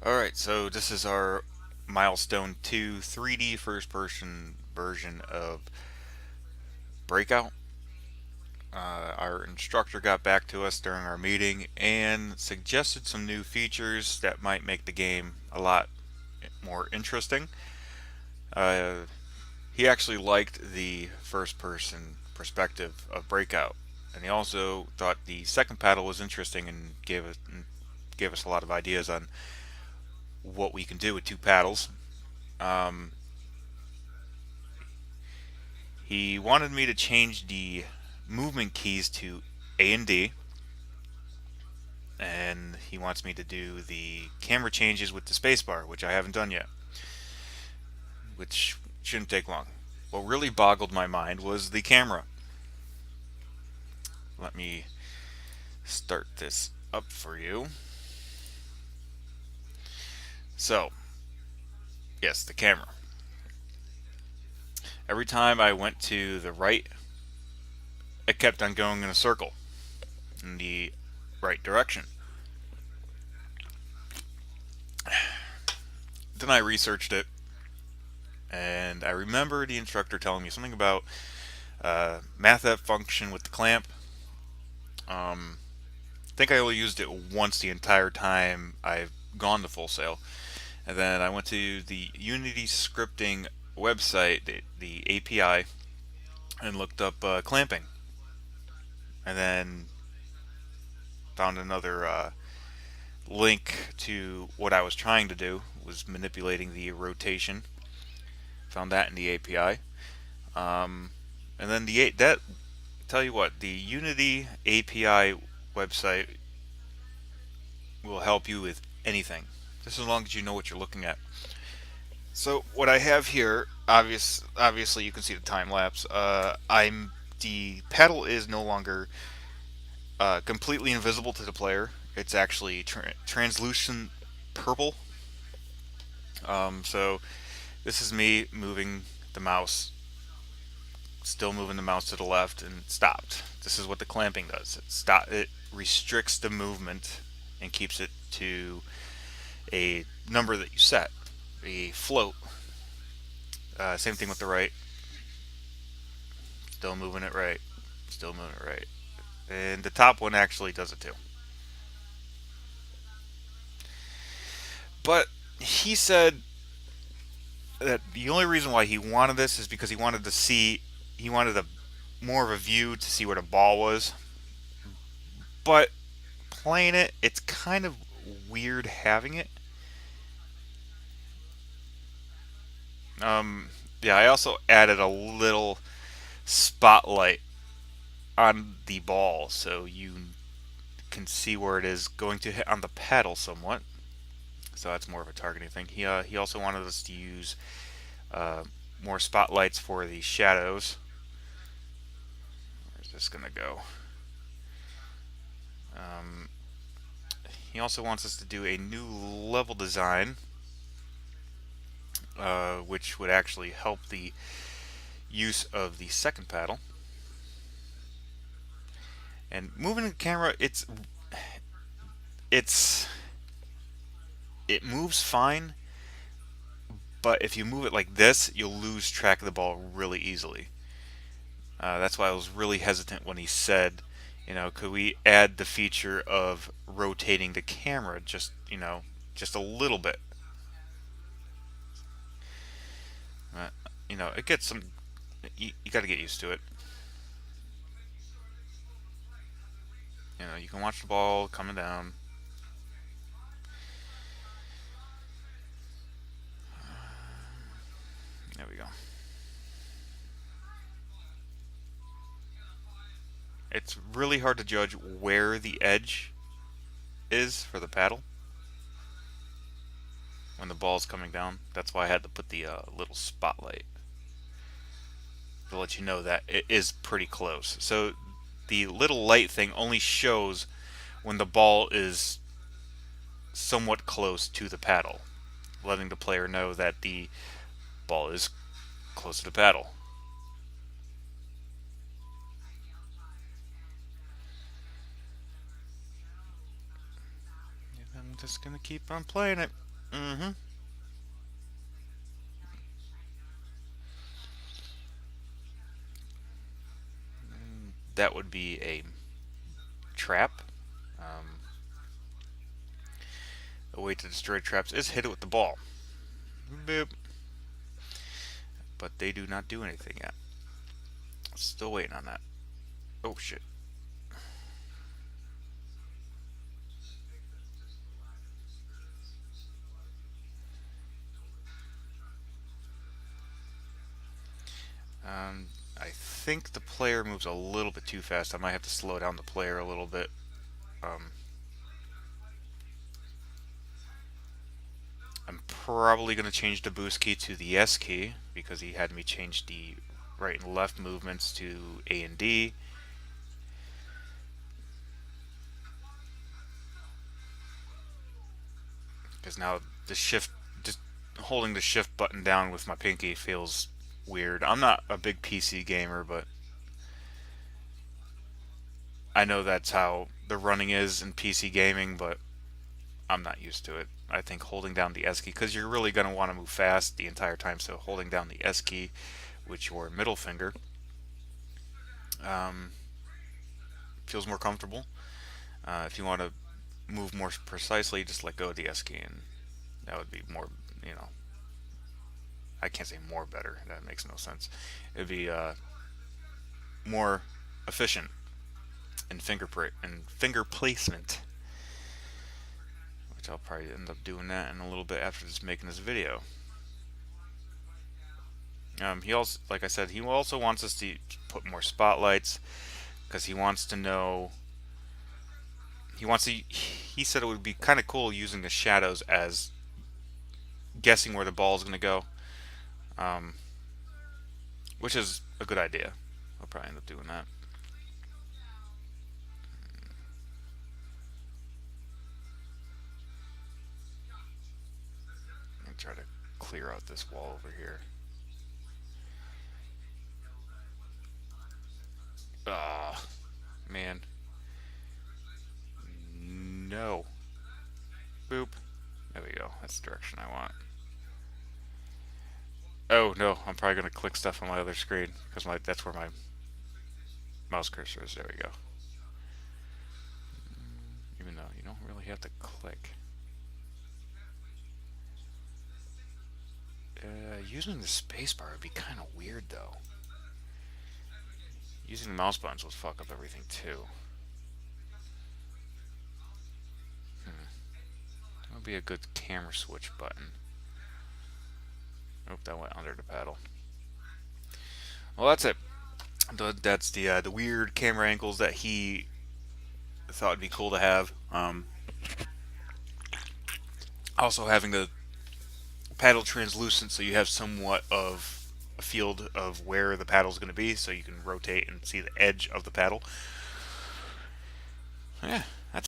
Alright, so this is our Milestone 2 3D first person version of Breakout. Our instructor got back to us during our meeting and suggested some new features that might make the game a lot more interesting. Uh, he actually liked the first person perspective of Breakout, and he also thought the second paddle was interesting and gave us a lot of ideas on what we can do with two paddles. Um, He wanted me to change the movement keys to A and D, and he wants me to do the camera changes with the spacebar, which I haven't done yet, which shouldn't take long. What really boggled my mind was the camera. Let me start this up for you. So, yes, the camera. Every time I went to the right, it kept on going in a circle in the right direction. Then I researched it, and I remember the instructor telling me something about math that function with the clamp. I think I only used it once the entire time I've gone to Full Sail, and then I went to the Unity scripting website, the API, and looked up clamping, and then found another link to what I was trying to do, was manipulating the rotation. Found that in the API. And then that tell you what, the Unity API website will help you with anything, just as long as you know what you're looking at. So what I have here, obviously you can see the time lapse. The paddle is no longer completely invisible to the player. It's actually translucent purple. So this is me moving the mouse, still moving the mouse to the left, and stopped. This is what the clamping does. It restricts the movement and keeps it to a number that you set, a float. Same thing with the right. Still moving it right. Still moving it right. And the top one actually does it too. But he said that the only reason why he wanted this is because he wanted a more of a view to see where the ball was. But playing it, it's kind of weird having it. Um, yeah, I also added a little spotlight on the ball so you can see where it is going to hit on the paddle somewhat. So that's more of a targeting thing. He also wanted us to use uh, more spotlights for the shadows. Where's this gonna go? Um, he also wants us to do a new level design, which would actually help the use of the second paddle. And moving the camera, it's it moves fine, but if you move it like this, you'll lose track of the ball really easily. That's why I was really hesitant when he said, could we add the feature of rotating the camera just a little bit? Uh, it gets some. You got to get used to it. You can watch the ball coming down. There we go. It's really hard to judge where the edge is for the paddle when the ball's coming down. That's why I had to put the little spotlight to let you know that it is pretty close. So the little light thing only shows when the ball is somewhat close to the paddle, letting the player know that the ball is close to the paddle. I'm just gonna keep on playing it. Mm-hmm. That would be a trap. Um, a way to destroy traps is hit it with the ball. Boop. But they do not do anything yet. Still waiting on that. Oh shit. I think the player moves a little bit too fast. I might have to slow down the player a little bit. Um, I'm probably going to change the boost key to the S key because he had me change the right and left movements to A and D. Because now the shift, just holding the shift button down with my pinky feels weird. I'm not a big PC gamer, but I know that's how the running is in PC gaming, but I'm not used to it. I think holding down the S key, because you're really going to want to move fast the entire time, so holding down the S key with your middle finger um, feels more comfortable. If you want to move more precisely, just let go of the S key, and that would be more, you know, I can't say more better. That makes no sense. It'd be more efficient in finger placement, which I'll probably end up doing that in a little bit after just making this video. He also, like I said, he also wants us to put more spotlights because he wants to know. He wants to. He said it would be kind of cool using the shadows as guessing where the ball is going to go, um, which is a good idea. I'll probably end up doing that. Let me try to clear out this wall over here. Ah, man. No. Boop. There we go. That's the direction I want. Oh no, I'm probably gonna click stuff on my other screen because that's where my mouse cursor is. There we go. Even though you don't really have to click. Using the spacebar would be kind of weird though. Using the mouse buttons would fuck up everything too. That would be a good camera switch button. Nope, that went under the paddle. Well, that's it. That's the weird camera angles that he thought would be cool to have. Also having the paddle translucent, so you have somewhat of a field of where the paddle is going to be, so you can rotate and see the edge of the paddle. Yeah,